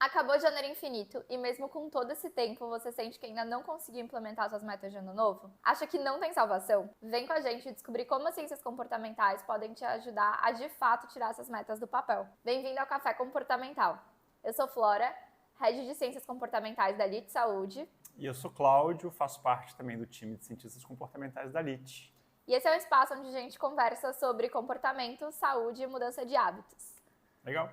Acabou janeiro infinito e mesmo com todo esse tempo você sente que ainda não conseguiu implementar suas metas de ano novo? Acha que não tem salvação? Vem com a gente descobrir como as ciências comportamentais podem te ajudar a de fato tirar essas metas do papel. Bem-vindo ao Café Comportamental. Eu sou Flora, Head de Ciências Comportamentais da LIT Saúde. E eu sou Cláudio, faço parte também do time de cientistas comportamentais da LIT. E esse é um espaço onde a gente conversa sobre comportamento, saúde e mudança de hábitos. Legal?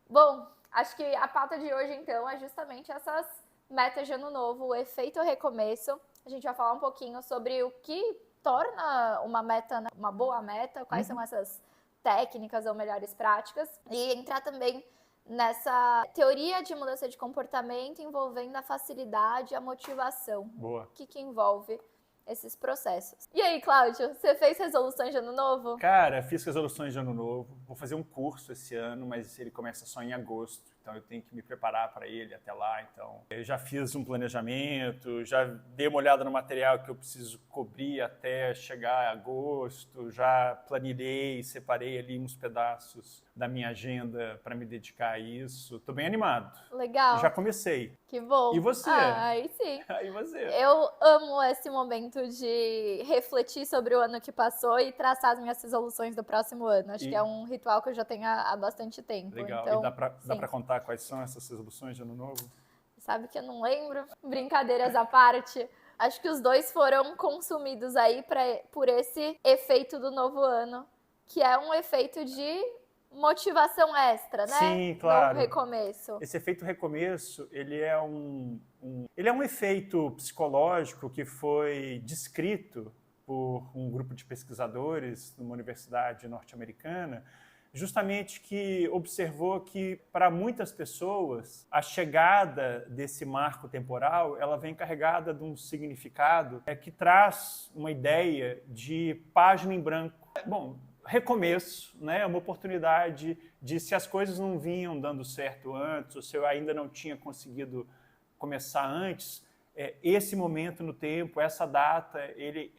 Bom, acho que a pauta de hoje, então, é justamente essas metas de ano novo, o efeito recomeço. A gente vai falar um pouquinho sobre o que torna uma meta uma boa meta, quais são essas técnicas ou melhores práticas, e entrar também nessa teoria de mudança de comportamento envolvendo a facilidade e a motivação. Boa. O que envolve esses processos. E aí, Cláudio, você fez resoluções de ano novo? Cara, fiz resoluções de ano novo. Vou fazer um curso esse ano, mas ele começa só em agosto. Então eu tenho que me preparar para ele até lá. Então eu já fiz um planejamento, já dei uma olhada no material que eu preciso cobrir até chegar a agosto, já planilhei, separei ali uns pedaços da minha agenda para me dedicar a isso. Estou bem animado. Legal. Já comecei. Que bom. E você? Aí sim. E você? Eu amo esse momento de refletir sobre o ano que passou e traçar as minhas resoluções do próximo ano. Acho que é um ritual que eu já tenho há bastante tempo. Legal. Então, e dá pra contar quais são essas resoluções de ano novo? Sabe que eu não lembro? Brincadeiras à parte. Acho que os dois foram consumidos aí por esse efeito do novo ano, que é um efeito de motivação extra, né? Sim, claro. No recomeço. Esse efeito recomeço, ele é ele é um efeito psicológico que foi descrito por um grupo de pesquisadores numa universidade norte-americana, justamente que observou que, para muitas pessoas, a chegada desse marco temporal, ela vem carregada de um significado que traz uma ideia de página em branco. Bom, recomeço, né? Uma oportunidade de, se as coisas não vinham dando certo antes, ou se eu ainda não tinha conseguido começar antes, esse momento no tempo, essa data,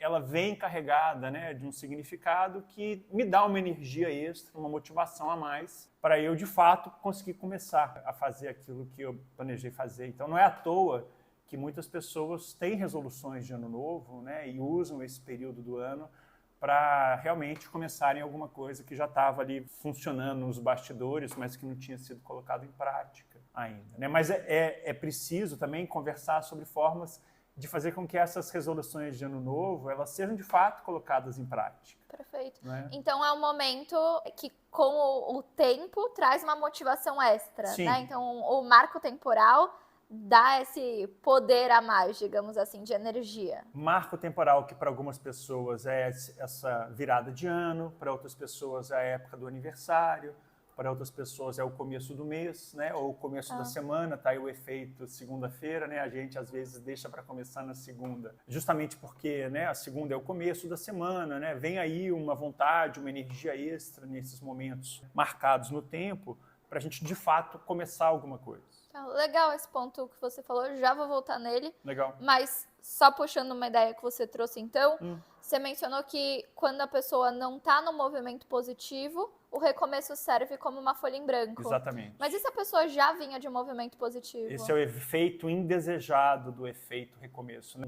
ela vem carregada, né, de um significado que me dá uma energia extra, uma motivação a mais, para eu, de fato, conseguir começar a fazer aquilo que eu planejei fazer. Então, não é à toa que muitas pessoas têm resoluções de ano novo, né, e usam esse período do ano para realmente começarem alguma coisa que já estava ali funcionando nos bastidores, mas que não tinha sido colocado em prática ainda, né? Mas é preciso também conversar sobre formas de fazer com que essas resoluções de ano novo elas sejam de fato colocadas em prática. Perfeito. Né? Então é um momento que, com o tempo, traz uma motivação extra, Sim. Né? Então o marco temporal dá esse poder a mais, digamos assim, de energia. Marco temporal que para algumas pessoas é essa virada de ano, para outras pessoas é a época do aniversário, para outras pessoas é o começo do mês, né? Ou o começo da semana, tá aí o efeito segunda-feira, né? A gente às vezes deixa para começar na segunda, justamente porque, né, a segunda é o começo da semana, né? Vem aí uma vontade, uma energia extra nesses momentos marcados no tempo para a gente de fato começar alguma coisa. Legal esse ponto que você falou, já vou voltar nele. Legal. Mas só puxando uma ideia que você trouxe então, você mencionou que quando a pessoa não está no movimento positivo, o recomeço serve como uma folha em branco. Exatamente. Mas e se a pessoa já vinha de um movimento positivo? Esse é o efeito indesejado do efeito recomeço.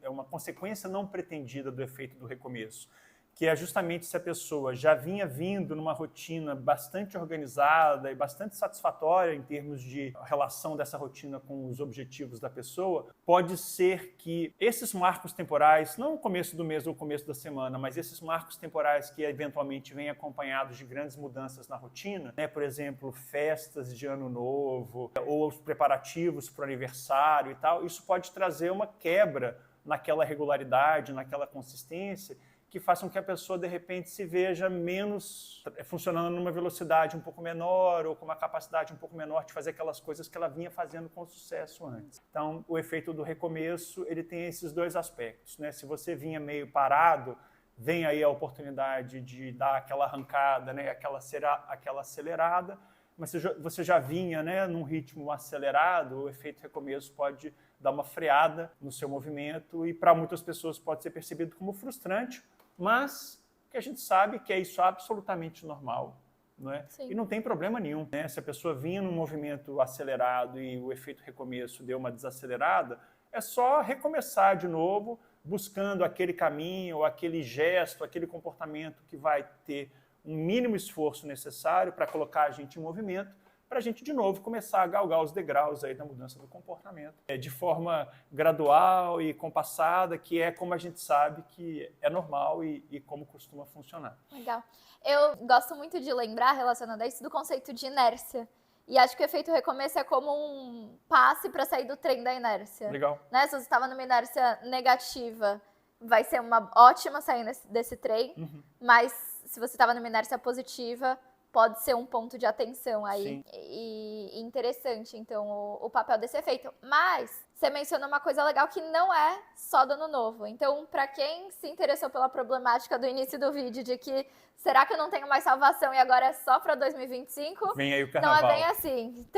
É uma consequência não pretendida do efeito do recomeço, que é justamente se a pessoa já vinha vindo numa rotina bastante organizada e bastante satisfatória em termos de relação dessa rotina com os objetivos da pessoa, pode ser que esses marcos temporais, não o começo do mês ou o começo da semana, mas esses marcos temporais que eventualmente vêm acompanhados de grandes mudanças na rotina, né? Por exemplo, festas de ano novo ou os preparativos para o aniversário e tal, isso pode trazer uma quebra naquela regularidade, naquela consistência, que façam que a pessoa, de repente, se veja menos funcionando numa velocidade um pouco menor ou com uma capacidade um pouco menor de fazer aquelas coisas que ela vinha fazendo com sucesso antes. Então, o efeito do recomeço, ele tem esses dois aspectos, né? Se você vinha meio parado, vem aí a oportunidade de dar aquela arrancada, né? aquela acelerada, mas você já vinha, né, num ritmo acelerado, o efeito recomeço pode dar uma freada no seu movimento e para muitas pessoas pode ser percebido como frustrante, mas que a gente sabe que é isso absolutamente normal, não é? Sim. E não tem problema nenhum, né? Se a pessoa vinha num movimento acelerado e o efeito recomeço deu uma desacelerada, é só recomeçar de novo, buscando aquele caminho, aquele gesto, aquele comportamento que vai ter um mínimo esforço necessário para colocar a gente em movimento, para a gente, de novo, começar a galgar os degraus aí da mudança do comportamento. De forma gradual e compassada, que é como a gente sabe que é normal e como costuma funcionar. Legal. Eu gosto muito de lembrar, relacionado a isso, do conceito de inércia. E acho que o efeito recomeço é como um passe para sair do trem da inércia. Legal. Né? Se você estava numa inércia negativa, vai ser uma ótima sair desse trem, mas se você estava numa inércia positiva, pode ser um ponto de atenção aí. E interessante, então, o papel desse efeito. Mas você mencionou uma coisa legal que não é só do ano novo. Então, para quem se interessou pela problemática do início do vídeo, de que será que eu não tenho mais salvação e agora é só para 2025? Vem aí o carnaval. Não é bem assim.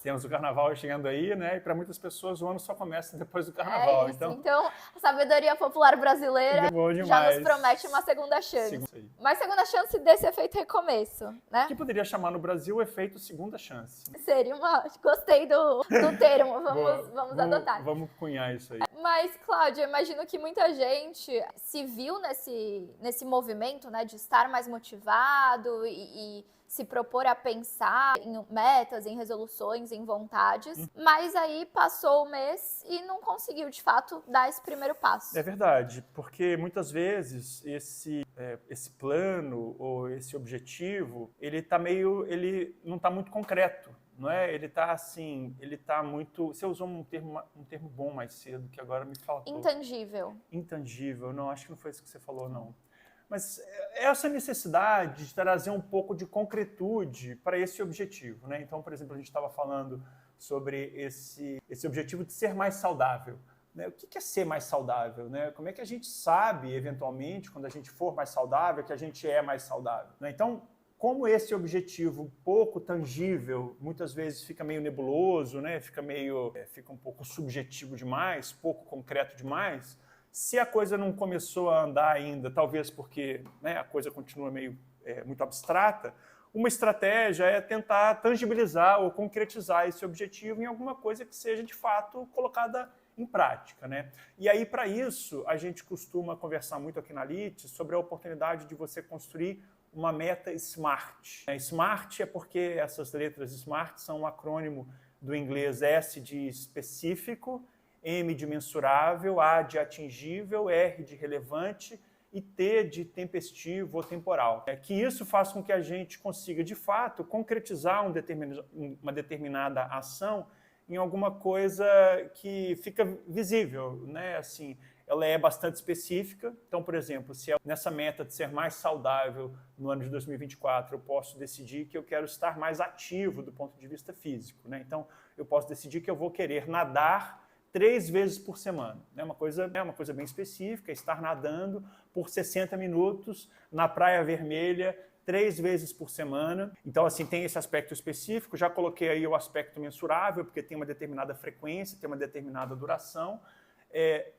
Temos o carnaval chegando aí, né? E para muitas pessoas o ano só começa depois do carnaval. É isso. Então, a sabedoria popular brasileira já nos promete uma segunda chance. Mas segunda chance desse efeito recomeço, né? Que poderia chamar no Brasil o efeito segunda chance. Seria uma... Gostei do termo. Vamos adotar. Vamos cunhar isso aí. Mas, Cláudia, eu imagino que muita gente se viu nesse movimento, né, de estar mais motivado e se propor a pensar em metas, em resoluções, em vontades, mas aí passou o mês e não conseguiu, de fato, dar esse primeiro passo. É verdade, porque muitas vezes esse plano ou esse objetivo, ele não está muito concreto. Não é? Ele está muito... Você usou um termo bom mais cedo, que agora me faltou. Intangível. Intangível, não, acho que não foi isso que você falou, não. Mas essa necessidade de trazer um pouco de concretude para esse objetivo, né? Então, por exemplo, a gente estava falando sobre esse objetivo de ser mais saudável. Né? O que é ser mais saudável? Né? Como é que a gente sabe, eventualmente, quando a gente for mais saudável, que a gente é mais saudável? Né? Então, como esse objetivo pouco tangível, muitas vezes fica meio nebuloso, né? Fica um pouco subjetivo demais, pouco concreto demais, se a coisa não começou a andar ainda, talvez porque, né, a coisa continua muito abstrata, uma estratégia é tentar tangibilizar ou concretizar esse objetivo em alguma coisa que seja, de fato, colocada em prática, né? E aí, para isso, a gente costuma conversar muito aqui na LIT sobre a oportunidade de você construir uma meta SMART. SMART é porque essas letras SMART são um acrônimo do inglês S de específico, M de mensurável, A de atingível, R de relevante e T de tempestivo ou temporal. Que isso faz com que a gente consiga, de fato, concretizar uma determinada ação em alguma coisa que fica visível, né? Assim, ela é bastante específica. Então, por exemplo, se nessa meta de ser mais saudável no ano de 2024, eu posso decidir que eu quero estar mais ativo do ponto de vista físico, né? Então, eu posso decidir que eu vou querer nadar 3 vezes por semana. É uma coisa bem específica, estar nadando por 60 minutos na Praia Vermelha 3 vezes por semana. Então, assim, tem esse aspecto específico. Já coloquei aí o aspecto mensurável, porque tem uma determinada frequência, tem uma determinada duração.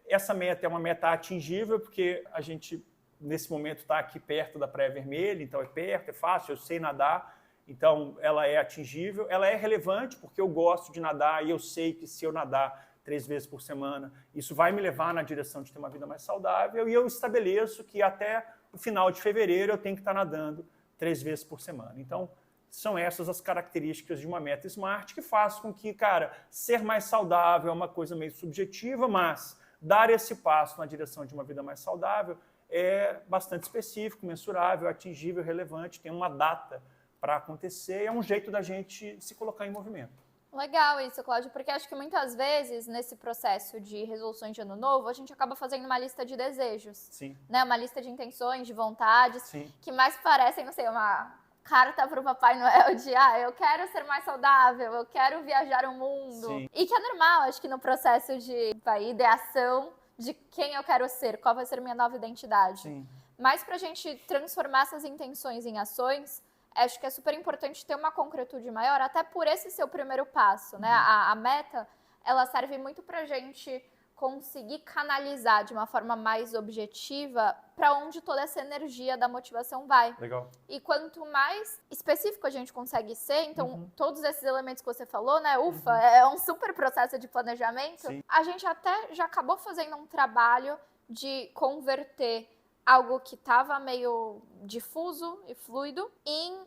Essa meta é uma meta atingível, porque a gente, nesse momento, está aqui perto da Praia Vermelha, então é perto, é fácil, eu sei nadar, então ela é atingível. Ela é relevante, porque eu gosto de nadar e eu sei que se eu nadar 3 vezes por semana, isso vai me levar na direção de ter uma vida mais saudável, e eu estabeleço que até o final de fevereiro eu tenho que estar nadando 3 vezes por semana. Então, são essas as características de uma meta SMART que faz com que, cara, ser mais saudável é uma coisa meio subjetiva, mas dar esse passo na direção de uma vida mais saudável é bastante específico, mensurável, atingível, relevante, tem uma data para acontecer, é um jeito da gente se colocar em movimento. Legal isso, Cláudio, porque acho que muitas vezes, nesse processo de resoluções de ano novo, a gente acaba fazendo uma lista de desejos. Sim. Né? Uma lista de intenções, de vontades, Sim. Que mais parecem, não sei, uma carta para o Papai Noel de eu quero ser mais saudável, eu quero viajar o mundo. Sim. E que é normal, acho que no processo de ideação de quem eu quero ser, qual vai ser minha nova identidade. Sim. Mas para a gente transformar essas intenções em ações, acho que é super importante ter uma concretude maior, até por esse seu primeiro passo, né? A meta, ela serve muito pra gente conseguir canalizar de uma forma mais objetiva para onde toda essa energia da motivação vai. Legal. E quanto mais específico a gente consegue ser, então todos esses elementos que você falou, né, é um super processo de planejamento, Sim. a gente até já acabou fazendo um trabalho de converter algo que estava meio difuso e fluido em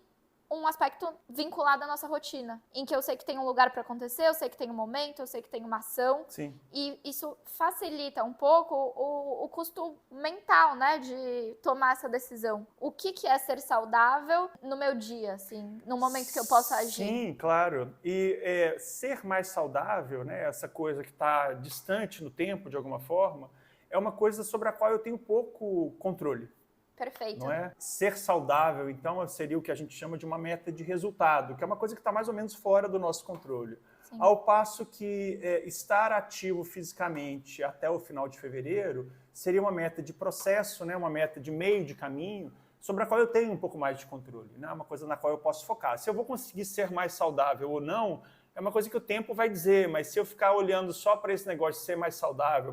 um aspecto vinculado à nossa rotina, em que eu sei que tem um lugar para acontecer, eu sei que tem um momento, eu sei que tem uma ação. Sim. E isso facilita um pouco o custo mental, né, de tomar essa decisão. O que é ser saudável no meu dia, assim, no momento que eu posso agir? Sim, claro. E ser mais saudável, né, essa coisa que está distante no tempo, de alguma forma, é uma coisa sobre a qual eu tenho pouco controle. Perfeito. Não é? Ser saudável, então, seria o que a gente chama de uma meta de resultado, que é uma coisa que está mais ou menos fora do nosso controle. Sim. Ao passo que estar ativo fisicamente até o final de fevereiro seria uma meta de processo, né? Uma meta de meio de caminho, sobre a qual eu tenho um pouco mais de controle, né? Uma coisa na qual eu posso focar. Se eu vou conseguir ser mais saudável ou não, é uma coisa que o tempo vai dizer, mas se eu ficar olhando só para esse negócio de ser mais saudável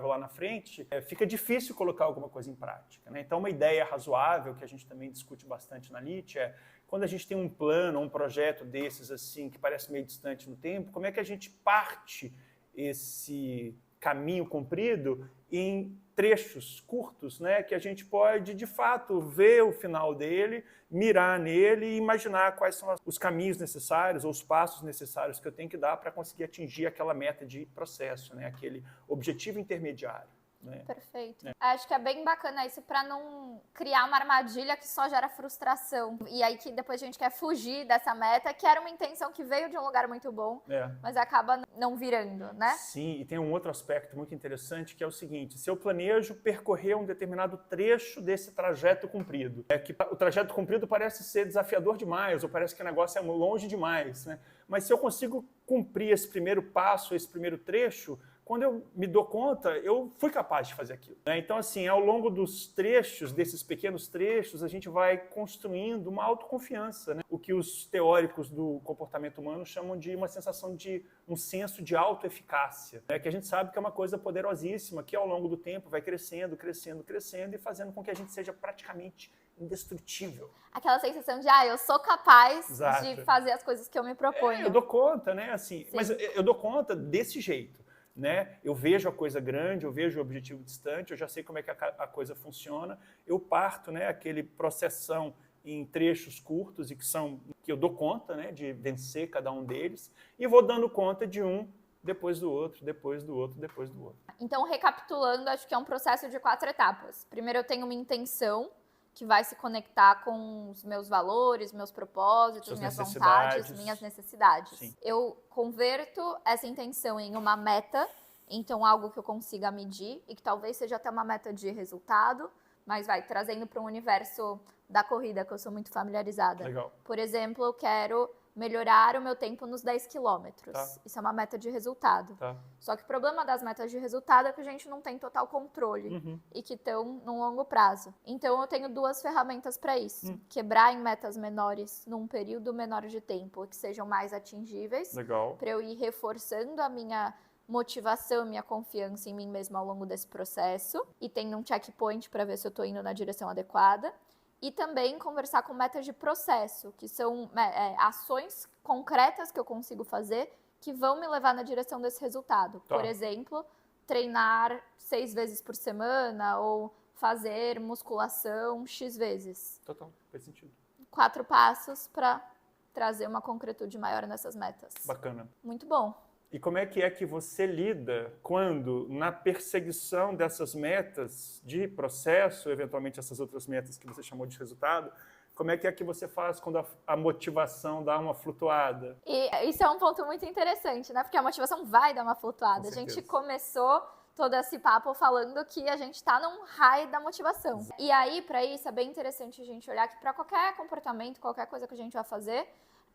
lá na frente, fica difícil colocar alguma coisa em prática, né? Então, uma ideia razoável, que a gente também discute bastante na LIT, é quando a gente tem um plano, um projeto desses, assim, que parece meio distante no tempo, como é que a gente parte esse caminho comprido em trechos curtos, né, que a gente pode, de fato, ver o final dele, mirar nele e imaginar quais são os caminhos necessários ou os passos necessários que eu tenho que dar para conseguir atingir aquela meta de processo, né, aquele objetivo intermediário. Né? Perfeito. Acho que é bem bacana isso para não criar uma armadilha que só gera frustração. E aí que depois a gente quer fugir dessa meta, que era uma intenção que veio de um lugar muito bom, mas acaba não virando, né? Sim, e tem um outro aspecto muito interessante que é o seguinte: se eu planejo percorrer um determinado trecho desse trajeto cumprido, que o trajeto cumprido parece ser desafiador demais, ou parece que o negócio é longe demais, né? Mas se eu consigo cumprir esse primeiro passo, esse primeiro trecho, quando eu me dou conta, eu fui capaz de fazer aquilo. Né? Então, assim, ao longo dos trechos, desses pequenos trechos, a gente vai construindo uma autoconfiança, né? O que os teóricos do comportamento humano chamam de uma sensação de um senso de autoeficácia, né? Que a gente sabe que é uma coisa poderosíssima, que ao longo do tempo vai crescendo, crescendo, crescendo e fazendo com que a gente seja praticamente indestrutível. Aquela sensação de, eu sou capaz Exato. de fazer as coisas que eu me proponho. Eu dou conta, né? Assim, mas eu dou conta desse jeito. Né? Eu vejo a coisa grande, eu vejo o objetivo distante, eu já sei como é que a coisa funciona, eu parto, né, aquele processão em trechos curtos e que eu dou conta, né, de vencer cada um deles e vou dando conta de um depois do outro, depois do outro, depois do outro. Então, recapitulando, acho que é um processo de 4 etapas. Primeiro eu tenho uma intenção que vai se conectar com os meus valores, meus propósitos, minhas vontades, minhas necessidades. Sim. Eu converto essa intenção em uma meta, então algo que eu consiga medir e que talvez seja até uma meta de resultado, mas vai trazendo para um universo da corrida que eu sou muito familiarizada. Legal. Por exemplo, eu quero melhorar o meu tempo nos 10 quilômetros. Tá. Isso é uma meta de resultado. Tá. Só que o problema das metas de resultado é que a gente não tem total controle e que estão num longo prazo. Então, eu tenho 2 ferramentas para isso. Quebrar em metas menores num período menor de tempo, que sejam mais atingíveis. Legal. Para eu ir reforçando a minha motivação, minha confiança em mim mesma ao longo desse processo. E tendo um checkpoint para ver se eu estou indo na direção adequada. E também conversar com metas de processo, que são ações concretas que eu consigo fazer que vão me levar na direção desse resultado. Tá. Por exemplo, treinar 6 vezes por semana ou fazer musculação X vezes. Total, faz sentido. 4 passos para trazer uma concretude maior nessas metas. Bacana. Muito bom. E como é que você lida quando, na perseguição dessas metas de processo, eventualmente essas outras metas que você chamou de resultado, como é que você faz quando a motivação dá uma flutuada? E isso é um ponto muito interessante, né? Porque a motivação vai dar uma flutuada. A gente começou todo esse papo falando que a gente tá num high da motivação. E aí, para isso, é bem interessante a gente olhar que para qualquer comportamento, qualquer coisa que a gente vai fazer,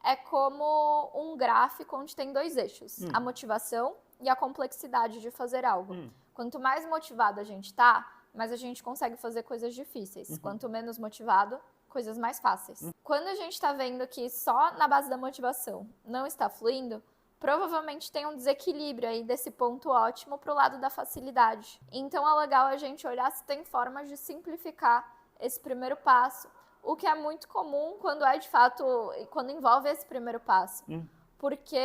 é como um gráfico onde tem 2 eixos, a motivação e a complexidade de fazer algo. Quanto mais motivado a gente tá, mais a gente consegue fazer coisas difíceis. Quanto menos motivado, coisas mais fáceis. Quando a gente tá vendo que só na base da motivação não está fluindo, provavelmente tem um desequilíbrio aí desse ponto ótimo pro lado da facilidade. Então é legal a gente olhar se tem formas de simplificar esse primeiro passo, o que é muito comum quando é de fato, quando envolve esse primeiro passo. Porque,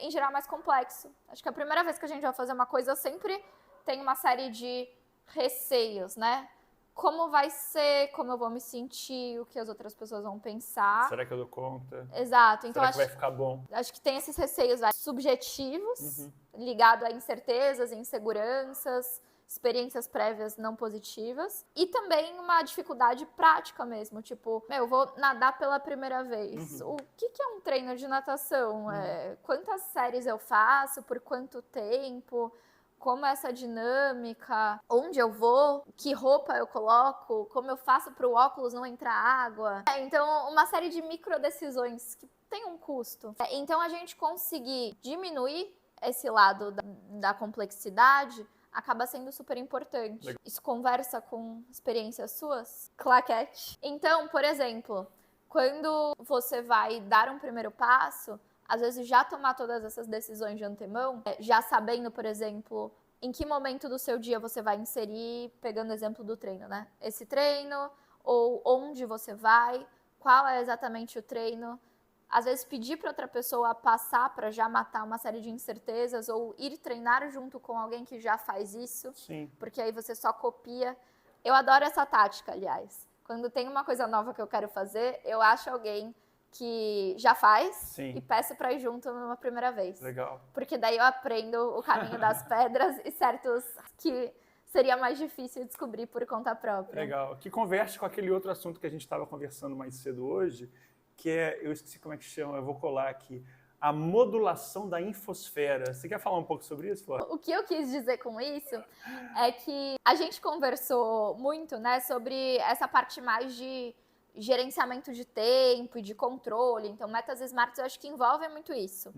em geral, é mais complexo. Acho que a primeira vez que a gente vai fazer uma coisa sempre tem uma série de receios, né? Como vai ser, como eu vou me sentir, o que as outras pessoas vão pensar. Será que eu dou conta? Exato. Então, Será que vai ficar bom? Acho que tem esses receios subjetivos, ligados a incertezas, inseguranças, experiências prévias não positivas. E também uma dificuldade prática mesmo. Tipo, eu vou nadar pela primeira vez. O que é um treino de natação? Quantas séries eu faço? Por quanto tempo? Como é essa dinâmica, onde eu vou, que roupa eu coloco, como eu faço para o óculos não entrar água. Então, uma série de micro decisões que tem um custo. Então, a gente conseguir diminuir esse lado da complexidade acaba sendo super importante. Legal. Isso conversa com experiências suas? Claquete. Então, por exemplo, quando você vai dar um primeiro passo, às vezes já tomar todas essas decisões de antemão, já sabendo, por exemplo, em que momento do seu dia você vai inserir, pegando o exemplo do treino, né? Esse treino, ou onde você vai, qual é exatamente o treino. Às vezes pedir para outra pessoa passar para já matar uma série de incertezas, ou ir treinar junto com alguém que já faz isso. Sim. Porque aí você só copia. Eu adoro essa tática, aliás. Quando tem uma coisa nova que eu quero fazer, eu acho alguém que já faz. Sim. E peço para ir junto numa primeira vez. Legal. Porque daí eu aprendo o caminho das pedras e certos que seria mais difícil descobrir por conta própria. Legal. Que conversa com aquele outro assunto que a gente estava conversando mais cedo hoje, que é, eu esqueci como é que chama, eu vou colar aqui, a modulação da infosfera. Você quer falar um pouco sobre isso, Flor? O que eu quis dizer com isso é que a gente conversou muito, né, sobre essa parte mais de gerenciamento de tempo e de controle. Então, metas smarts eu acho que envolvem muito isso.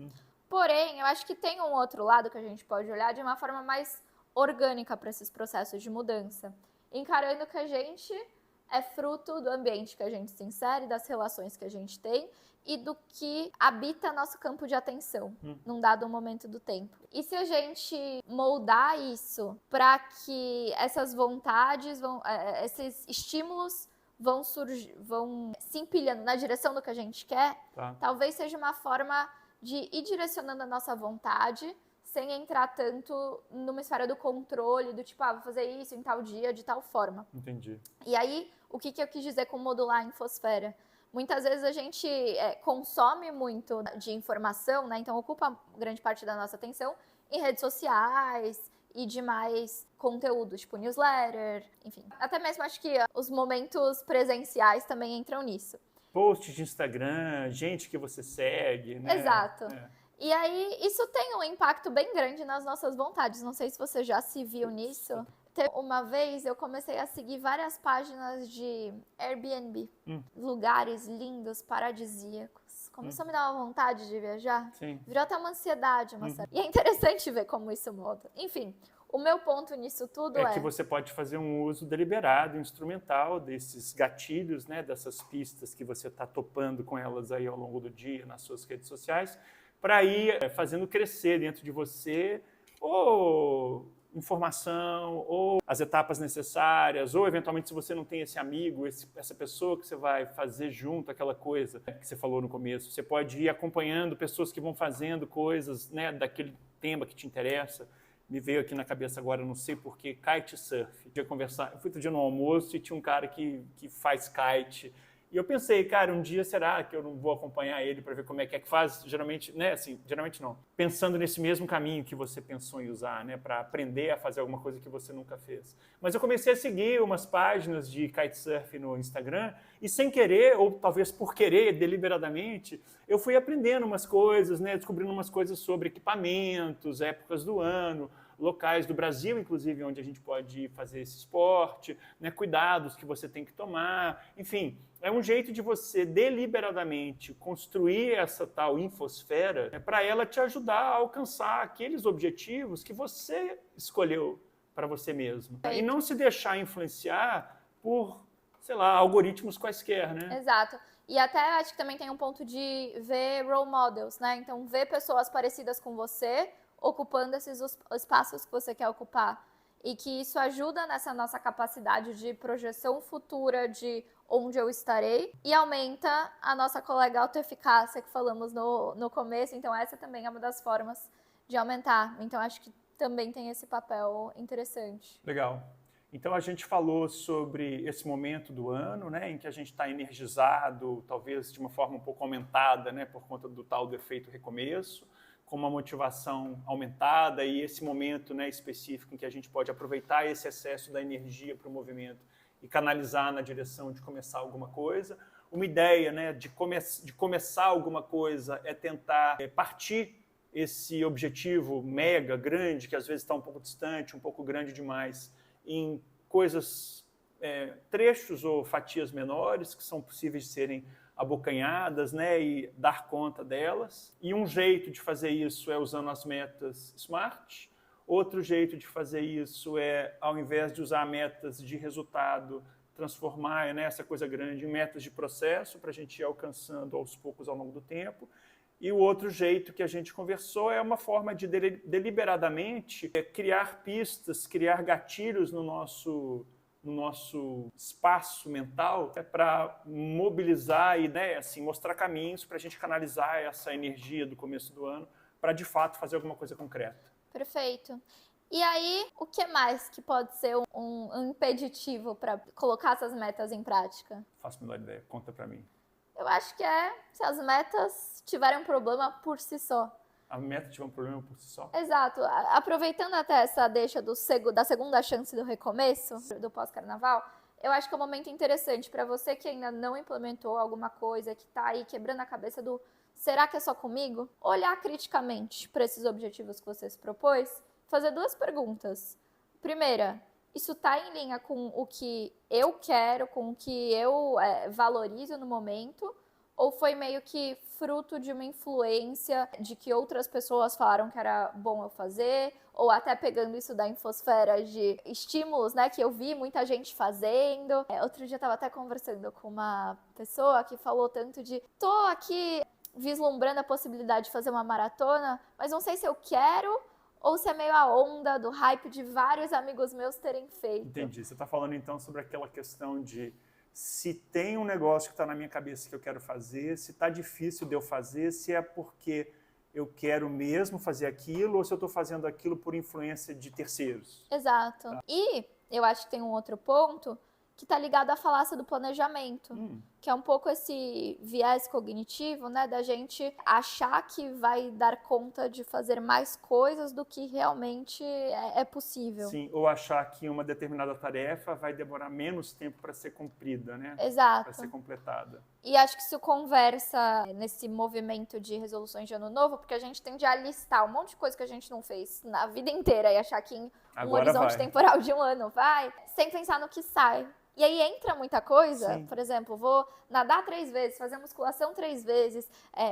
Porém, eu acho que tem um outro lado que a gente pode olhar de uma forma mais orgânica para esses processos de mudança. Encarando que a gente é fruto do ambiente que a gente se insere, das relações que a gente tem e do que habita nosso campo de atenção num dado momento do tempo. E se a gente moldar isso para que essas vontades, esses estímulos vão se empilhando na direção do que a gente quer, talvez seja uma forma de ir direcionando a nossa vontade sem entrar tanto numa esfera do controle, do tipo, vou fazer isso em tal dia, de tal forma. Entendi. E aí, o que eu quis dizer com modular a infosfera? Muitas vezes a gente consome muito de informação, né? Então ocupa grande parte da nossa atenção em redes sociais e demais conteúdos, tipo newsletter, enfim. Até mesmo acho que os momentos presenciais também entram nisso. Posts de Instagram, gente que você segue, né? Exato. E aí, isso tem um impacto bem grande nas nossas vontades. Não sei se você já se viu nisso. Uma vez eu comecei a seguir várias páginas de Airbnb. Lugares lindos, paradisíacos. Começou a me dar uma vontade de viajar. Sim. Virou até uma ansiedade, E é interessante ver como isso muda. Enfim, o meu ponto nisso tudo é que você pode fazer um uso deliberado, instrumental desses gatilhos, né, dessas pistas que você está topando com elas aí ao longo do dia nas suas redes sociais, para ir fazendo crescer dentro de você ou informação, ou as etapas necessárias, ou eventualmente se você não tem esse amigo, essa pessoa que você vai fazer junto, aquela coisa que você falou no começo, você pode ir acompanhando pessoas que vão fazendo coisas, né, daquele tema que te interessa. Me veio aqui na cabeça agora, não sei porquê, kitesurf. Eu fui outro dia no almoço e tinha um cara que faz kite. E eu pensei, cara, um dia será que eu não vou acompanhar ele para ver como é que faz? Geralmente, né, assim, geralmente não. Pensando nesse mesmo caminho que você pensou em usar, né, para aprender a fazer alguma coisa que você nunca fez. Mas eu comecei a seguir umas páginas de kitesurf no Instagram e sem querer, ou talvez por querer, deliberadamente, eu fui aprendendo umas coisas, né, descobrindo umas coisas sobre equipamentos, épocas do ano, locais do Brasil, inclusive, onde a gente pode fazer esse esporte, né, cuidados que você tem que tomar, enfim, é um jeito de você deliberadamente construir essa tal infosfera, né, para ela te ajudar a alcançar aqueles objetivos que você escolheu para você mesmo. E não se deixar influenciar por, sei lá, algoritmos quaisquer, né? Exato. E até acho que também tem um ponto de ver role models, né? Então, ver pessoas parecidas com você ocupando esses espaços que você quer ocupar. E que isso ajuda nessa nossa capacidade de projeção futura de onde eu estarei e aumenta a nossa colega autoeficácia que falamos no começo. Então, essa também é uma das formas de aumentar. Então, acho que também tem esse papel interessante. Legal. Então, a gente falou sobre esse momento do ano, né, em que a gente está energizado, talvez de uma forma um pouco aumentada, né, por conta do tal do efeito recomeço, com uma motivação aumentada e esse momento, né, específico em que a gente pode aproveitar esse excesso da energia para o movimento e canalizar na direção de começar alguma coisa. Uma ideia, né, de começar alguma coisa é tentar partir esse objetivo mega, grande, que às vezes está um pouco distante, um pouco grande demais, em coisas, trechos ou fatias menores que são possíveis de serem abocanhadas, né, e dar conta delas. E um jeito de fazer isso é usando as metas SMART. Outro jeito de fazer isso é, ao invés de usar metas de resultado, transformar, né, essa coisa grande em metas de processo para a gente ir alcançando aos poucos ao longo do tempo. E o outro jeito que a gente conversou é uma forma de deliberadamente criar pistas, criar gatilhos no nosso espaço mental para mobilizar e, né, assim, mostrar caminhos para a gente canalizar essa energia do começo do ano para, de fato, fazer alguma coisa concreta. Perfeito. E aí, o que mais que pode ser um impeditivo para colocar essas metas em prática? Faço a menor ideia, conta para mim. Eu acho que é se as metas tiverem um problema por si só. A meta tiver um problema por si só? Exato. Aproveitando até essa deixa da segunda chance do recomeço, do pós-carnaval, eu acho que é um momento interessante para você que ainda não implementou alguma coisa, que está aí quebrando a cabeça do será que é só comigo? Olhar criticamente para esses objetivos que você se propôs, fazer 2 perguntas. Primeira, isso está em linha com o que eu quero, com o que eu valorizo no momento? Ou foi meio que fruto de uma influência de que outras pessoas falaram que era bom eu fazer? Ou até pegando isso da infosfera de estímulos, né? Que eu vi muita gente fazendo. Outro dia eu estava até conversando com uma pessoa que falou tanto de tô aqui vislumbrando a possibilidade de fazer uma maratona, mas não sei se eu quero ou se é meio a onda do hype de vários amigos meus terem feito. Entendi. Você está falando então sobre aquela questão de se tem um negócio que está na minha cabeça que eu quero fazer, se está difícil de eu fazer, se é porque eu quero mesmo fazer aquilo ou se eu estou fazendo aquilo por influência de terceiros. Exato. E eu acho que tem um outro ponto que está ligado à falácia do planejamento, que é um pouco esse viés cognitivo, né, da gente achar que vai dar conta de fazer mais coisas do que realmente é possível. Sim, ou achar que uma determinada tarefa vai demorar menos tempo para ser cumprida, né? Exato. Para ser completada. E acho que isso conversa nesse movimento de resoluções de ano novo, porque a gente tende a listar um monte de coisa que a gente não fez na vida inteira e achar que em um horizonte temporal de um ano vai, sem pensar no que sai. E aí entra muita coisa, Sim. Por exemplo, vou nadar 3 vezes, fazer musculação 3 vezes,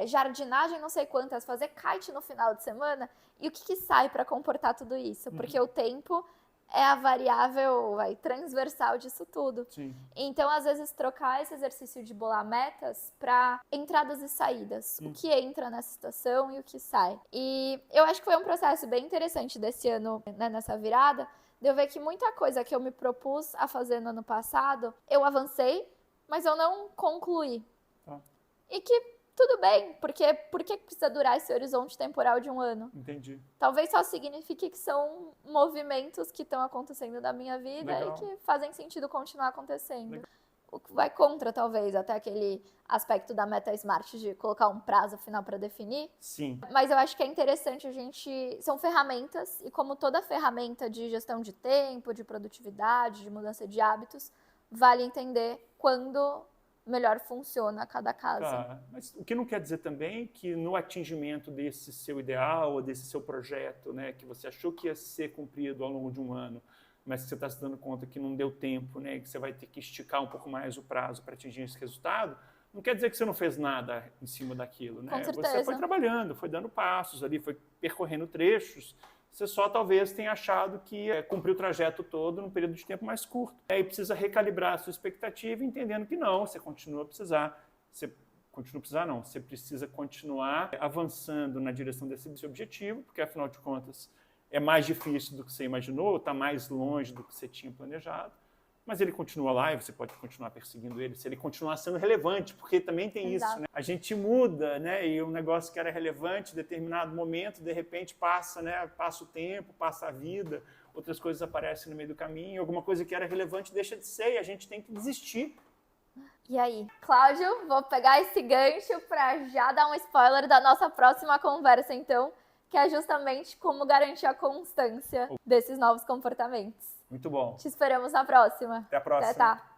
jardinagem não sei quantas, fazer kite no final de semana. E o que sai para comportar tudo isso? Porque o tempo é a variável transversal disso tudo. Sim. Então, às vezes, trocar esse exercício de bolar metas para entradas e saídas. O que entra nessa situação e o que sai. E eu acho que foi um processo bem interessante desse ano, né, nessa virada, de eu ver que muita coisa que eu me propus a fazer no ano passado, eu avancei, mas eu não concluí. E que tudo bem, porque por que precisa durar esse horizonte temporal de um ano? Entendi. Talvez só signifique que são movimentos que estão acontecendo na minha vida e que fazem sentido continuar acontecendo. O que vai contra, talvez, até aquele aspecto da meta SMART de colocar um prazo final para definir. Sim. Mas eu acho que é interessante a gente... São ferramentas, e como toda ferramenta de gestão de tempo, de produtividade, de mudança de hábitos, vale entender quando melhor funciona cada caso. Tá. Mas o que não quer dizer também que no atingimento desse seu ideal, ou desse seu projeto, né, que você achou que ia ser cumprido ao longo de um ano, mas que você está se dando conta que não deu tempo, né, que você vai ter que esticar um pouco mais o prazo para atingir esse resultado, não quer dizer que você não fez nada em cima daquilo, né? Com certeza. Você foi trabalhando, foi dando passos ali, foi percorrendo trechos. Você só talvez tenha achado que cumpriu o trajeto todo num período de tempo mais curto. E precisa recalibrar a sua expectativa, entendendo que não, você continua a precisar você continua a precisar, não. Você precisa continuar avançando na direção desse objetivo, porque, afinal de contas, é mais difícil do que você imaginou, está mais longe do que você tinha planejado, mas ele continua lá e você pode continuar perseguindo ele, se ele continuar sendo relevante, porque também tem isso, né? A gente muda, né? E um negócio que era relevante em determinado momento, de repente passa, né? Passa o tempo, passa a vida, outras coisas aparecem no meio do caminho, alguma coisa que era relevante deixa de ser e a gente tem que desistir. E aí, Cláudio, vou pegar esse gancho para já dar um spoiler da nossa próxima conversa, então, que é justamente como garantir a constância desses novos comportamentos. Muito bom. Te esperamos na próxima. Até a próxima. Até tá.